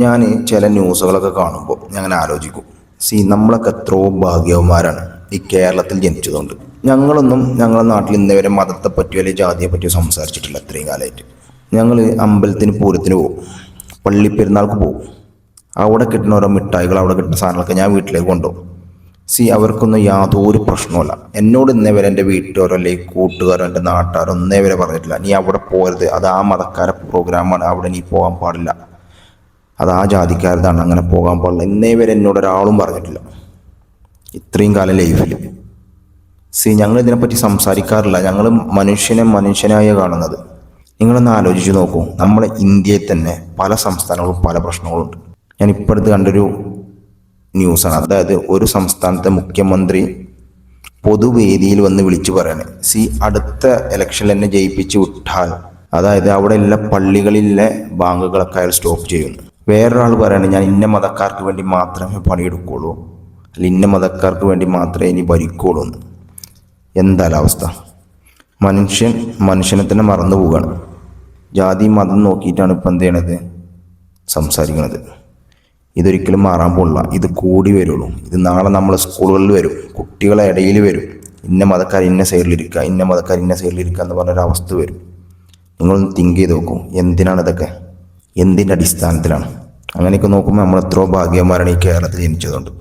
ഞാൻ ചില ന്യൂസുകളൊക്കെ കാണുമ്പോൾ ഞാൻ അങ്ങനെ ആലോചിക്കും, നമ്മളൊക്കെ എത്രയോ ഭാഗ്യവന്മാരാണ് ഈ കേരളത്തിൽ ജനിച്ചതുകൊണ്ട്. ഞങ്ങളുടെ നാട്ടിൽ ഇന്നേ വരെ മതത്തെ പറ്റിയോ അല്ലെങ്കിൽ ജാതിയെ പറ്റിയോ സംസാരിച്ചിട്ടില്ല. ഇത്രയും കാലമായിട്ട് ഞങ്ങൾ അമ്പലത്തിന് പൂരത്തിന് പോകും, പള്ളിപ്പെരുന്നാൾക്ക് പോകും. അവിടെ കിട്ടുന്ന ഓരോ മിഠായികൾ, അവിടെ കിട്ടുന്ന സാധനങ്ങളൊക്കെ ഞാൻ വീട്ടിലേക്ക് കൊണ്ടുപോകും. അവർക്കൊന്നും യാതൊരു പ്രശ്നവുമില്ല. എന്നോട് ഇന്നേ വരെ എൻ്റെ വീട്ടുകാരോ അല്ലെങ്കിൽ കൂട്ടുകാരോ എൻ്റെ നാട്ടുകാരോ ഒന്നേ വരെ പറഞ്ഞിട്ടില്ല നീ അവിടെ പോകരുത്, അത് ആ മതക്കാരെ പ്രോഗ്രാമാണ്, അവിടെ നീ പോകാൻ പാടില്ല, അത് ആ ജാതിക്കാരതാണ്, അങ്ങനെ പോകാൻ പാടില്ല. ഇന്നേ വരെ എന്നോട് ഒരാളും പറഞ്ഞിട്ടില്ല ഇത്രയും കാലം ലൈഫിൽ. ഞങ്ങൾ ഇതിനെപ്പറ്റി സംസാരിക്കാറില്ല. ഞങ്ങൾ മനുഷ്യനായി കാണുന്നത്. നിങ്ങളൊന്ന് ആലോചിച്ച് നോക്കൂ, നമ്മുടെ ഇന്ത്യയിൽ തന്നെ പല സംസ്ഥാനങ്ങളും പല പ്രശ്നങ്ങളുണ്ട്. ഞാൻ ഇപ്പോഴത്തെ കണ്ടൊരു ന്യൂസാണ്. അതായത് ഒരു സംസ്ഥാനത്തെ മുഖ്യമന്ത്രി പൊതുവേദിയിൽ വന്ന് വിളിച്ചു പറയാണ്, അടുത്ത ഇലക്ഷനിൽ എന്നെ ജയിപ്പിച്ച് വിട്ടാൽ, അതായത് അവിടെ എല്ലാ പള്ളികളിലെ ബാങ്കുകളൊക്കെ അയാൾ സ്റ്റോപ്പ് ചെയ്യുന്നു. വേറൊരാൾ പറയാണ്, ഞാൻ ഇന്ന മതക്കാർക്ക് വേണ്ടി മാത്രമേ പണിയെടുക്കുള്ളൂ, അല്ല ഇന്ന മതക്കാർക്ക് വേണ്ടി മാത്രമേ ഇനി ഭരിക്കുള്ളൂ എന്ന്. എന്തായാലും അവസ്ഥ, മനുഷ്യനെ തന്നെ മറന്നു പോവുകയാണ്. ജാതി മതം നോക്കിയിട്ടാണ് ഇപ്പം എന്ത് ചെയ്യണത്, സംസാരിക്കുന്നത്. ഇതൊരിക്കലും മാറാൻ പോകില്ല. ഇത് കൂടി വരുള്ളൂ. ഇത് നാളെ നമ്മളെ സ്കൂളുകളിൽ വരും, കുട്ടികളെ ഇടയിൽ വരും. ഇന്ന മതക്കാർ ഇന്ന സൈഡിലിരിക്കുക, ഇന്ന മതക്കാർ ഇന്ന സൈഡിലിരിക്കുക എന്ന് പറഞ്ഞൊരവസ്ഥ വരും. നിങ്ങളൊന്ന് തിങ്ക് ചെയ്ത് നോക്കൂ, എന്തിനാണ് ഇതൊക്കെ, എന്തിൻ്റെ അടിസ്ഥാനത്തിലാണ്? അങ്ങനെയൊക്കെ നോക്കുമ്പോൾ നമ്മൾ എത്രയോ ഭാഗ്യന്മാരാണ് ഈ കേരളത്തിൽ ജനിച്ചതുകൊണ്ട്.